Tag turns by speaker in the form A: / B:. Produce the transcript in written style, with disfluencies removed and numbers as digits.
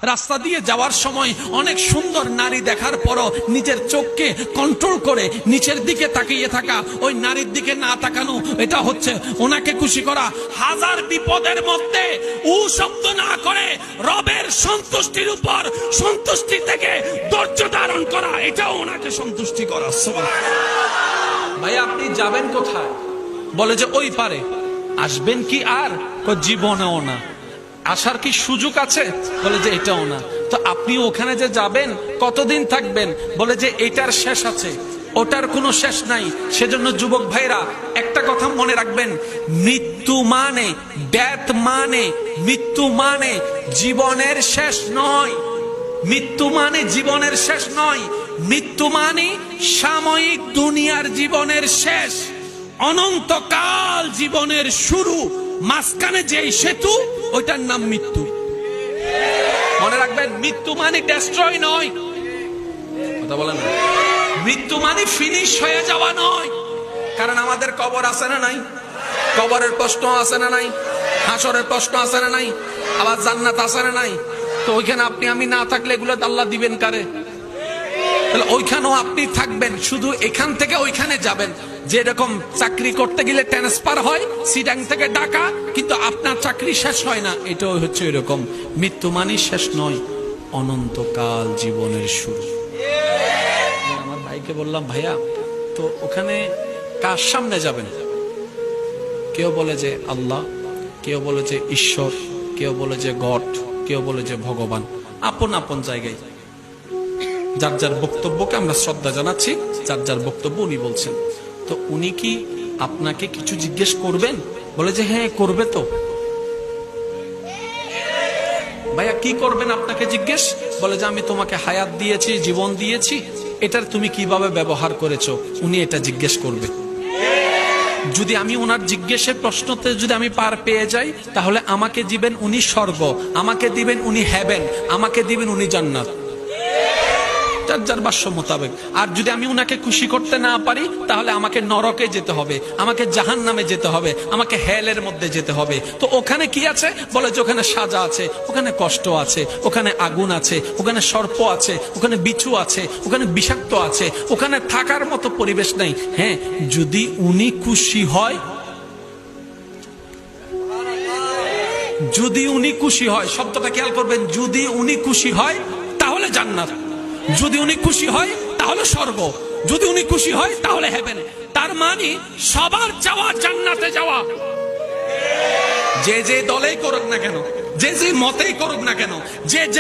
A: রাস্তা দিয়ে যাওয়ার সময় অনেক সুন্দর নারী দেখার পরও নিজের চোখকে কন্ট্রোল করে নিচের দিকে তাকিয়ে থাকা, ওই নারীর দিকে না তাকানো, এটা হচ্ছে ওনাকে খুশি করা। হাজার বিপদের মধ্যে উ শব্দ না করে রবের সন্তুষ্টির উপর সন্তুষ্টি থেকে ধৈর্য ধারণ করা, এটাও ওনাকে সন্তুষ্টি করা। ভাই আপনি যাবেন কোথায়? বলে যে ওই পারে। আসবেন কি আর? জীবনেও না। আসার কি সুযোগ আছে? বলে যে এটাও না। তো আপনি ওখানে যে যাবেন কতদিন থাকবেন? বলে যে এটার শেষ আছে, ওটার কোনো শেষ নাই। সেজন্য যুবক ভাইরা একটা কথা মনে রাখবেন, মৃত্যু মানে, ডেথ মানে, মৃত্যু মানে জীবনের শেষ নয়। মৃত্যু মানে জীবনের শেষ নয়। মৃত্যু মানে সাময়িক দুনিয়ার জীবনের শেষ, অনন্তকাল জীবনের শুরু। মাঝখানে যে সেতু, ওইটার নাম মৃত্যু। মনে রাখবেন, মৃত্যু মানে ডেস্ট্রয় নয়। কথা বলেন না। মৃত্যু মানে ফিনিশ হয়ে যাওয়া নয়। কারণ আমাদের কবর আছে না নাই? কবরের প্রশ্ন আছে না নাই? হাসরের প্রশ্ন আছে না নাই? আবার জান্নাত আছে না নাই? তো ওইখানে আপনি আমি না থাকলে এগুলো আল্লাহ দিবেন কারে? তাহলে ওইখানেও আপনি থাকবেন, শুধু এখান থেকে ওইখানে যাবেন। যেরকম চাকরি করতে গেলে ট্রান্সফার হয় সিডাং থেকে ঢাকা, কিন্তু আপনার চাকরি শেষ হয় না, এটাও হচ্ছে এরকম। মৃত্যু মানে শেষ নয়, অনন্তকাল জীবনের শুরু। আমার ভাইকে বললাম, ভাইয়া তো ওখানে কার সামনে যাবেন? কেউ বলে যে আল্লাহ, কেউ বলে যে ঈশ্বর, কেউ বলে যে গড, কেউ বলে যে ভগবান। আপন আপন জায়গায় যার যার বক্তব্যকে আমরা শ্রদ্ধা জানাচ্ছি, যার যার বক্তব্য উনি বলছেন। তো উনি কি আপনাকে কিছু জিজ্ঞেস করবেন? বলে যে হ্যাঁ করবে। তো ভাইয়া কি করবেন আপনাকে জিজ্ঞেস? বলে যে আমি তোমাকে হায়াত দিয়েছি, জীবন দিয়েছি, এটার তুমি কিভাবে ব্যবহার করেছো, উনি এটা জিজ্ঞেস করবে। যদি আমি ওনার জিজ্ঞেসের প্রশ্নতে যদি আমি পার পেয়ে যাই, তাহলে আমাকে দিবেন উনি স্বর্গ, আমাকে দিবেন উনি হেভেন, আমাকে দিবেন উনি জান্নাত, যার ভাষ্য মোতাবেক। আর যদি আমি উনাকে খুশি করতে না পারি, তাহলে আমাকে নরকে যেতে হবে, আমাকে জাহান্নামে যেতে হবে, আমাকে হেলের মধ্যে যেতে হবে। তো ওখানে কি আছে? বলে যে ওখানে সাজা আছে, ওখানে কষ্ট আছে, ওখানে আগুন আছে, ওখানে সর্প আছে, ওখানে বিছু আছে, ওখানে বিষাক্ত আছে, ওখানে থাকার মতো পরিবেশ নাই। হ্যাঁ, যদি উনি খুশি হয়, যদি উনি খুশি হয়, শব্দটা খেয়াল করবেন, যদি উনি খুশি হয় তাহলে জান্নাত, যদি উনি খুশি হয় তাহলে স্বর্গ, যদি উনি খুশি হয় তাহলে হেভেন। তার মানে সবার চাওয়া জান্নাতে যাওয়া। যে যে দলেই করুক না কেন, যে যে মতেই করুক না কেন, যে যে